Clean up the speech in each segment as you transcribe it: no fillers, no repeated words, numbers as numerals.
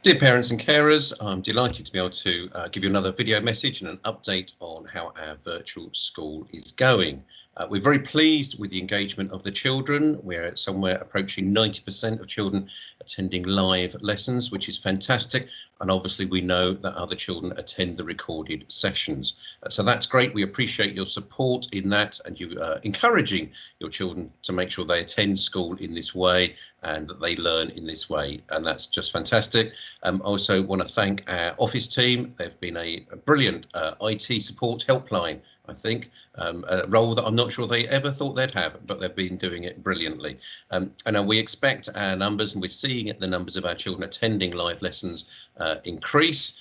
Dear parents and carers, I'm delighted to be able to give you another video message and an update on how our virtual school is going. We're very pleased with the engagement of the children. We're somewhere approaching 90% of children attending live lessons, which is fantastic. And obviously we know that other children attend the recorded sessions. So that's great. We appreciate your support in that and you encouraging your children to make sure they attend school in this way and that they learn in this way. And that's just fantastic. Also want to thank our office team. They've been a brilliant IT support helpline, I think, a role that I'm not sure they ever thought they'd have, but they've been doing it brilliantly. And we expect our numbers, and we're seeing it, the numbers of our children attending live lessons increase,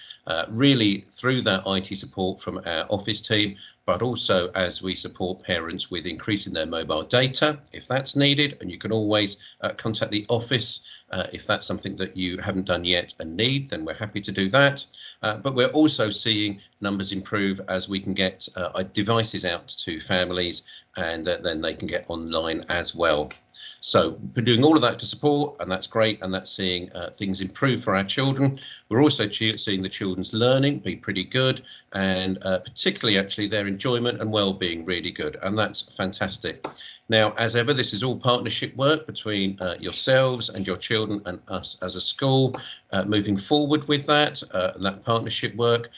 really through that IT support from our office team, but also as we support parents with increasing their mobile data if that's needed. And you can always contact the office if that's something that you haven't done yet and need, then we're happy to do that. But we're also seeing numbers improve as we can get devices out to families and then they can get online as well. So we're doing all of that to support, and that's great, and that's seeing things improve for our children. We're also seeing the children's learning be pretty good, and particularly actually their enjoyment and well-being really good, and that's fantastic. Now, as ever, this is all partnership work between yourselves and your children and us as a school. Moving forward with that partnership work,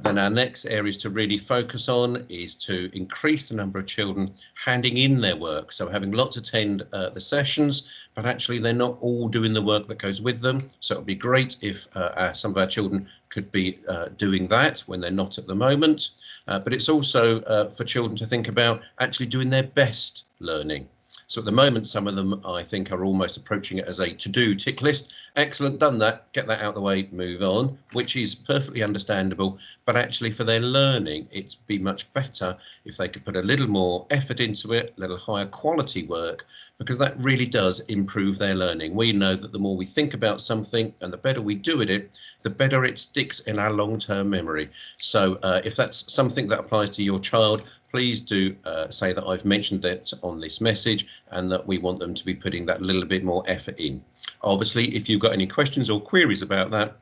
then our next areas to really focus on is to increase the number of children handing in their work. So having lots attend the sessions, but actually they're not all doing the work that goes with them. So it would be great if some of our children could be doing that when they're not at the moment. But it's also for children to think about actually doing their best learning. So at the moment, some of them, I think, are almost approaching it as a to-do tick list. Excellent, done that, get that out of the way, move on, which is perfectly understandable. But actually for their learning, it'd be much better if they could put a little more effort into it, a little higher quality work, because that really does improve their learning. We know that the more we think about something and the better we do at it, the better it sticks in our long-term memory. So if that's something that applies to your child, please do say that I've mentioned that on this message and that we want them to be putting that little bit more effort in. Obviously, if you've got any questions or queries about that,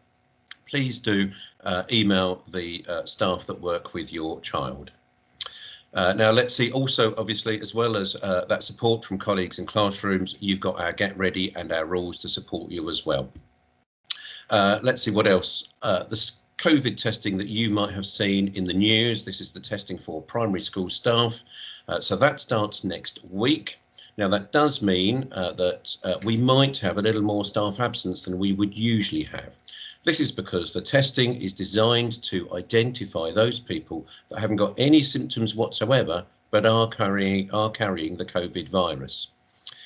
please do email the staff that work with your child. Now, let's see also, obviously, as well as that support from colleagues in classrooms, you've got our Get Ready and our rules to support you as well. Let's see what else. The COVID testing that you might have seen in the news. This is the testing for primary school staff. So that starts next week. Now that does mean that we might have a little more staff absence than we would usually have. This is because the testing is designed to identify those people that haven't got any symptoms whatsoever, but are carrying the COVID virus.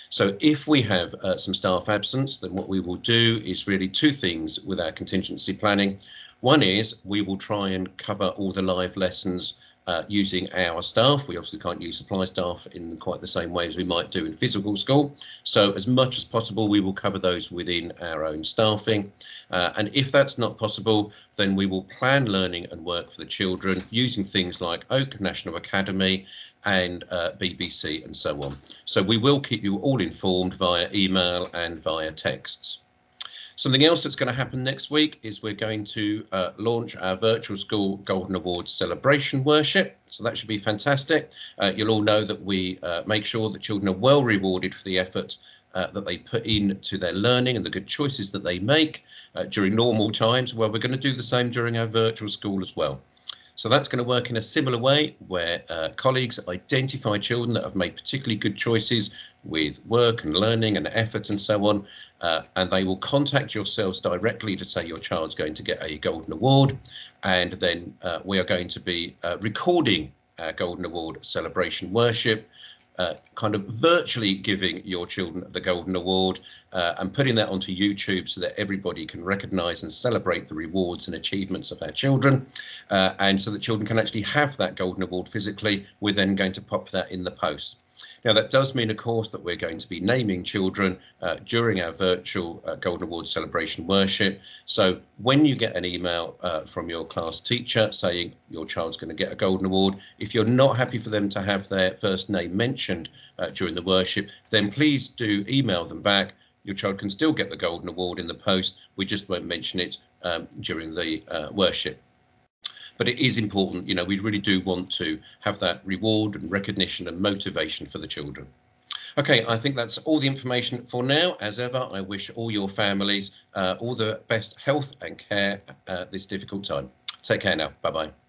So if we have some staff absence, then what we will do is really two things with our contingency planning. One is we will try and cover all the live lessons using our staff. We obviously can't use supply staff in quite the same way as we might do in physical school. So as much as possible, we will cover those within our own staffing. And if that's not possible, then we will plan learning and work for the children using things like Oak National Academy and BBC and so on. So we will keep you all informed via email and via texts. Something else that's going to happen next week is we're going to launch our virtual school Golden Awards celebration worship. So that should be fantastic. You'll all know that we make sure that children are well rewarded for the effort that they put into their learning and the good choices that they make during normal times. Well, we're going to do the same during our virtual school as well. So that's going to work in a similar way where colleagues identify children that have made particularly good choices with work and learning and effort and so on, and they will contact yourselves directly to say your child's going to get a Golden Award, and then we are going to be recording our Golden Award celebration worship, kind of virtually giving your children the Golden Award and putting that onto YouTube so that everybody can recognise and celebrate the rewards and achievements of our children, and so that children can actually have that Golden Award physically. We're then going to pop that in the post. Now, that does mean, of course, that we're going to be naming children during our virtual Golden Award celebration worship. So when you get an email from your class teacher saying your child's going to get a Golden Award, if you're not happy for them to have their first name mentioned during the worship, then please do email them back your child can still get the Golden Award in the post. We just won't mention it during the worship. But it is important, you know, we really do want to have that reward and recognition and motivation for the children. Okay, I think that's all the information for now. As ever, I wish all your families all the best health and care at this difficult time. Take care now. Bye-bye.